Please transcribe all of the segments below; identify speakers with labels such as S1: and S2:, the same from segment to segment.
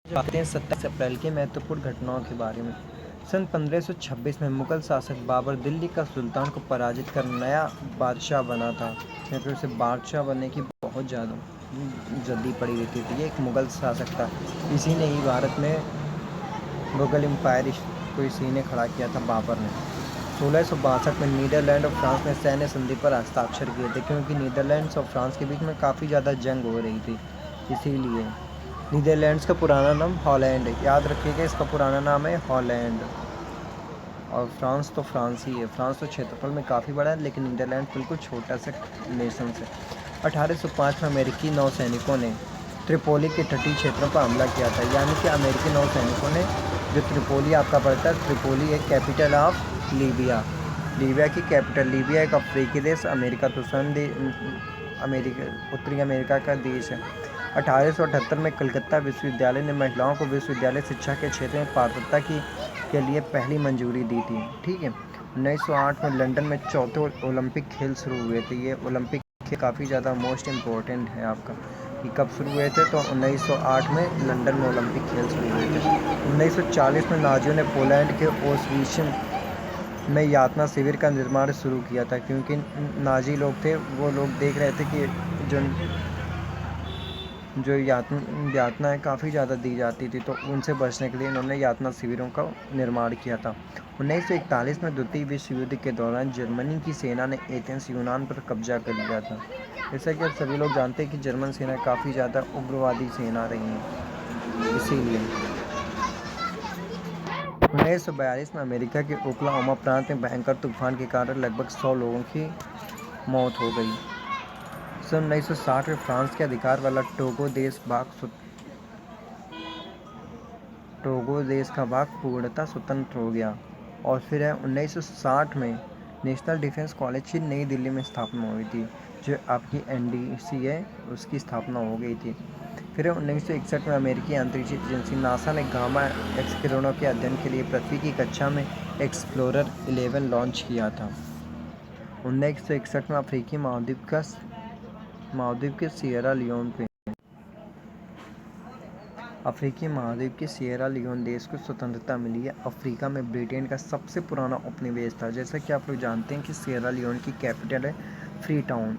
S1: बातें 27 अप्रैल की महत्वपूर्ण घटनाओं के बारे में। सन 1526 में मुगल शासक बाबर दिल्ली का सुल्तान को पराजित कर नया बादशाह बना था, क्योंकि उसे बादशाह बनने की बहुत ज़्यादा जल्दी पड़ी रहती थी। ये एक मुगल शासक था। इसी ने ही भारत में मुगल एम्पायर को इसी ने खड़ा किया था, बाबर ने। 1662 में नीदरलैंड और फ्रांस ने सैन्य संधि पर हस्ताक्षर किए थे, क्योंकि नीदरलैंड्स और फ्रांस के बीच में काफ़ी ज़्यादा जंग हो रही थी। इसीलिए नीदरलैंड्स का पुराना नाम हॉलैंड है, याद रखिएगा, इसका पुराना नाम है हॉलैंड। और फ्रांस तो फ्रांस ही है। फ्रांस तो क्षेत्रफल में काफ़ी बड़ा है, लेकिन नीदरलैंड बिल्कुल छोटा सा नेशन है। 1805 में अमेरिकी नौसैनिकों ने त्रिपोली के तटीय क्षेत्रों पर हमला किया था। यानी कि अमेरिकी नौसैनिकों ने, जो त्रिपोली आपका पड़ता है, त्रिपोली एक कैपिटल ऑफ लीबिया, लीबिया की कैपिटल। लीबिया एक अफ्रीकी देश, अमेरिका तो उत्तरी अमेरिका का देश है। 1878 में कलकत्ता विश्वविद्यालय ने महिलाओं को विश्वविद्यालय शिक्षा के क्षेत्र में पात्रता के लिए पहली मंजूरी दी थी। ठीक है। 1908 में लंदन में चौथे ओलंपिक खेल शुरू हुए थे। ये ओलंपिक खेल काफ़ी ज़्यादा मोस्ट इम्पोर्टेंट है आपका, कि कब शुरू हुए थे, तो 1908 में लंदन में ओलंपिक खेल शुरू हुए थे। 1940 में नाजियों ने पोलैंड के ऑस्विट्ज़ में यातना शिविर का निर्माण शुरू किया था, क्योंकि नाजी लोग थे, वो लोग देख रहे थे कि जो यातनाएँ काफ़ी ज़्यादा दी जाती थी, तो उनसे बचने के लिए इन्होंने यातना शिविरों का निर्माण किया था। 1941 में द्वितीय विश्व युद्ध के दौरान जर्मनी की सेना ने एथेंस यूनान पर कब्जा कर लिया था। जैसा कि आप सभी लोग जानते हैं कि जर्मन सेना काफ़ी ज़्यादा उग्रवादी सेना रही है। इसीलिए 1942 में अमेरिका के ओक्लाहोमा प्रांत में भयंकर तूफान के कारण लगभग 100 लोगों की मौत हो गई। सन 1960 में फ्रांस के अधिकार वाला टोगो देश का भाग पूर्णतः स्वतंत्र हो गया। और फिर है 1960 में नेशनल डिफेंस कॉलेज की नई दिल्ली में स्थापना हुई थी, जो आपकी एनडीसी है, उसकी स्थापना हो गई थी। फिर 1961 में अमेरिकी अंतरिक्ष एजेंसी नासा ने गामा एक्स किरणों के अध्ययन के लिए पृथ्वी की कक्षा में एक्सप्लोरर 11 लॉन्च किया था। 1961 में अफ्रीकी महाद्वीप के सिएरा लियोन देश को स्वतंत्रता मिली है। अफ्रीका में ब्रिटेन का सबसे पुराना उपनिवेश था। जैसा कि आप लोग जानते हैं कि सिएरा लियोन की कैपिटल है फ्री टाउन।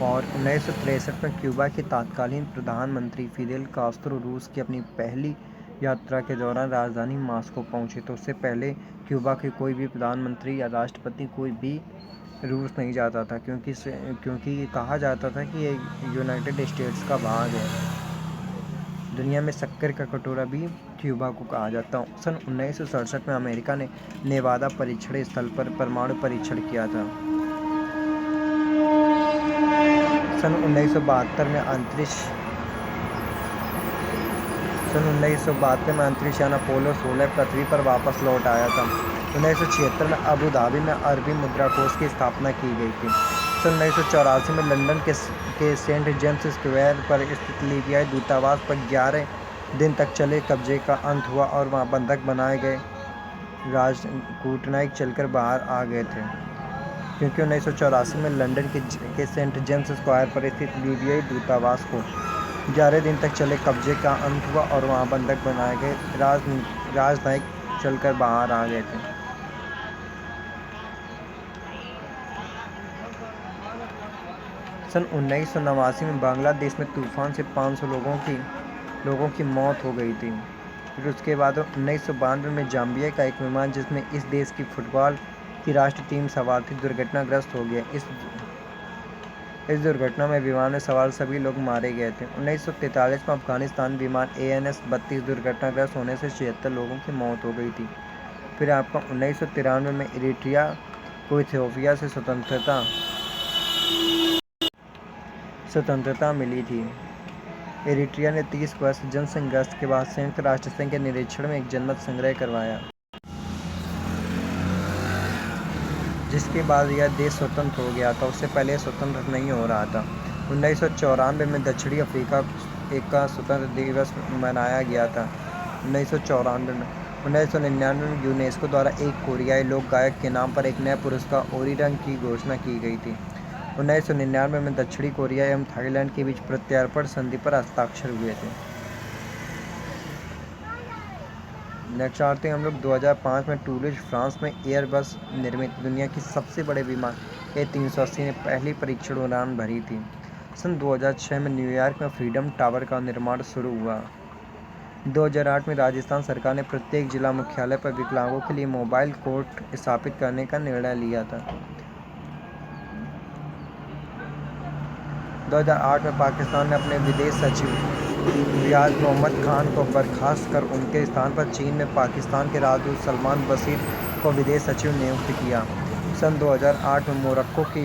S1: और 1963 में क्यूबा के तत्कालीन प्रधानमंत्री फिदेल कास्त्रो रूस की अपनी पहली यात्रा के दौरान राजधानी मास्को पहुंचे। तो उससे पहले क्यूबा के कोई भी प्रधानमंत्री या राष्ट्रपति कोई भी रूस नहीं जाता था, क्योंकि कहा जाता था कि ये यूनाइटेड स्टेट्स का भाग है। दुनिया में शक्कर का कटोरा भी क्यूबा को कहा जाता है। सन 1967 में अमेरिका ने नेवादा परीक्षण स्थल पर परमाणु परीक्षण किया था। सन 1972 में अंतरिक्ष यान अपोलो 16 पृथ्वी पर वापस लौट आया था। 1976 में अबू धाबी में अरबी मुद्रा कोष की स्थापना की गई थी। सन 1984 में लंदन के सेंट जेम्स स्क्वायर पर स्थित लीबियाई दूतावास पर 11 दिन तक चले कब्जे का अंत हुआ, और वहां बंधक बनाए गए राजकूटनायक चलकर बाहर आ गए थे, क्योंकि 1984 में लंदन के सेंट जेम्स स्क्वायर पर स्थित लीबियाई दूतावास को 11 दिन तक चले कब्जे का अंत हुआ, और वहां बंधक बनाए गए राजनयिक चलकर बाहर आ गए थे। सन 1989 में बांग्लादेश में तूफान से 500 लोगों की मौत हो गई थी। फिर उसके बाद 1992 में जाम्बिया का एक विमान, जिसमें इस देश की फुटबॉल की राष्ट्रीय टीम सवार थी, दुर्घटनाग्रस्त हो गया। इस दुर्घटना में विमान में सवार सभी लोग मारे गए थे। 1943 में अफगानिस्तान विमान AN-32 दुर्घटनाग्रस्त होने से 76 लोगों की मौत हो गई थी। फिर आपका 1993 में इरिट्रिया को इथियोपिया से स्वतंत्रता मिली थी। इरिट्रिया ने 30 वर्ष जनसंघर्ष के बाद संयुक्त राष्ट्र संघ के निरीक्षण में एक जनमत संग्रह करवाया, जिसके बाद यह देश स्वतंत्र हो गया था। उससे पहले स्वतंत्र नहीं हो रहा था। 1994 में दक्षिणी अफ्रीका का स्वतंत्रता दिवस मनाया गया था। 1994 में 1999 में यूनेस्को द्वारा एक कोरियाई लोक गायक के नाम पर एक नए पुरस्कार ओरी रंग की घोषणा की गई थी। 1999 में दक्षिणी कोरिया एवं थाईलैंड के बीच प्रत्यार्पण संधि पर हस्ताक्षर हुए थे। नेक्स्ट आते हैं हम लोग 2005 में टूलिज फ्रांस में एयरबस निर्मित दुनिया की सबसे बड़े विमान A380 ने पहली परीक्षण उड़ान भरी थी। सन 2006 में न्यूयॉर्क में फ्रीडम टावर का निर्माण शुरू हुआ। 2008 में राजस्थान सरकार ने प्रत्येक जिला मुख्यालय पर विकलांगों के लिए मोबाइल कोर्ट स्थापित करने का निर्णय लिया था। 2008 में पाकिस्तान ने अपने विदेश सचिव रियाज मोहम्मद खान को बर्खास्त कर उनके स्थान पर चीन में पाकिस्तान के राजदूत सलमान बशीर को विदेश सचिव नियुक्त किया। सन 2008 में मोरक्को की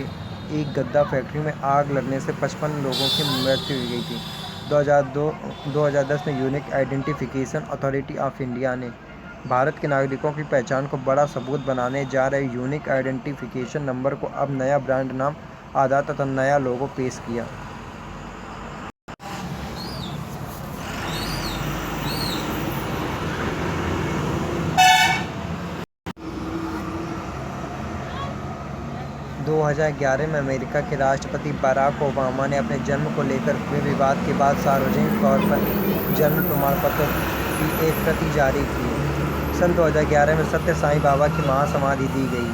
S1: एक गद्दा फैक्ट्री में आग लगने से 55 लोगों की मृत्यु हो गई थी। 2010 में unique identification authority of India ने भारत के नागरिकों की पहचान को बड़ा सबूत बनाने जा रहे यूनिक आइडेंटिफिकेशन नंबर को अब नया ब्रांड नाम आधार तथा नया लोगो पेश किया। दो 2011 में अमेरिका के राष्ट्रपति बराक ओबामा ने अपने जन्म को लेकर हुए विवाद के बाद सार्वजनिक तौर पर जन्म प्रमाण पत्र की एक प्रति जारी की। सन 2011 में सत्य साईं बाबा की महासमाधि दी गई।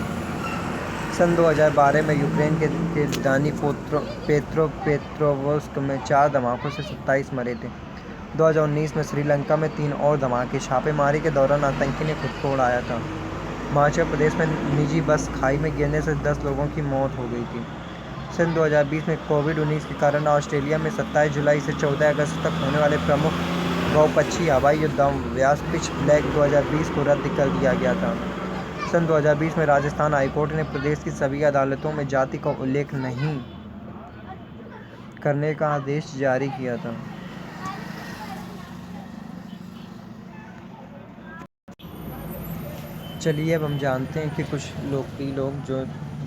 S1: सन 2012 में यूक्रेन के राजधानी पेट्रोवोस्क में 4 धमाकों से 27 मरे थे। 2019 में श्रीलंका में 3 और धमाके। छापेमारी के दौरान आतंकी ने खुद को उड़ाया था। हिमाचल प्रदेश में निजी बस खाई में गिरने से 10 लोगों की मौत हो गई थी। सन 2020 में कोविड-19 के कारण ऑस्ट्रेलिया में 27 जुलाई से 14 अगस्त तक होने वाले प्रमुख बहुपक्षीय हवाई युद्धाभ्यास पिच ब्लैक 2020 को रद्द कर दिया गया था। सन 2020 में राजस्थान हाईकोर्ट ने प्रदेश की सभी अदालतों में जाति का उल्लेख नहीं करने का आदेश जारी किया था। चलिए अब हम जानते हैं कि कुछ लोकप्रिय लोग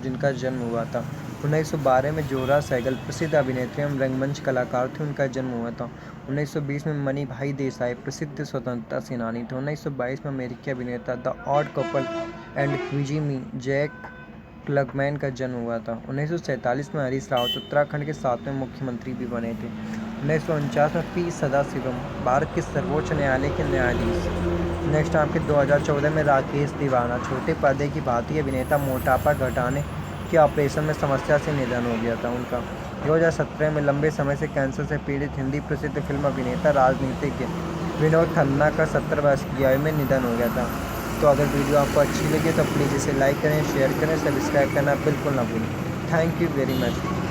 S1: जिनका जन्म हुआ था। 1912 में जोरा सहगल प्रसिद्ध अभिनेत्री एवं रंगमंच कलाकार थे, उनका जन्म हुआ था। 1920 में मणिभाई देसाई प्रसिद्ध स्वतंत्रता सेनानी थे। 1922 में अमेरिकी अभिनेता the Odd Couple and Quincy M E Jack Klugman का जन्म हुआ था। 1947 में हरीश रावत उत्तराखंड के 7वें मुख्यमंत्री भी बने थे। 1949 में पी सदाशिवम भारत के सर्वोच्च न्यायालय के न्यायाधीश। नेक्स्ट आपके 2014 में राकेश दीवाना छोटे पर्दे की भारतीय अभिनेता मोटापा घटाने के ऑपरेशन में समस्या से निधन हो गया था उनका। 2017 में लंबे समय से कैंसर से पीड़ित हिंदी प्रसिद्ध फिल्म अभिनेता राजनीतिज्ञ विनोद खन्ना का 70 वर्ष की आयु में निधन हो गया था। तो अगर वीडियो आपको अच्छी लगी तो प्लीज़ इसे लाइक करें, शेयर करें, सब्सक्राइब करना बिल्कुल ना भूलें। Thank you very much.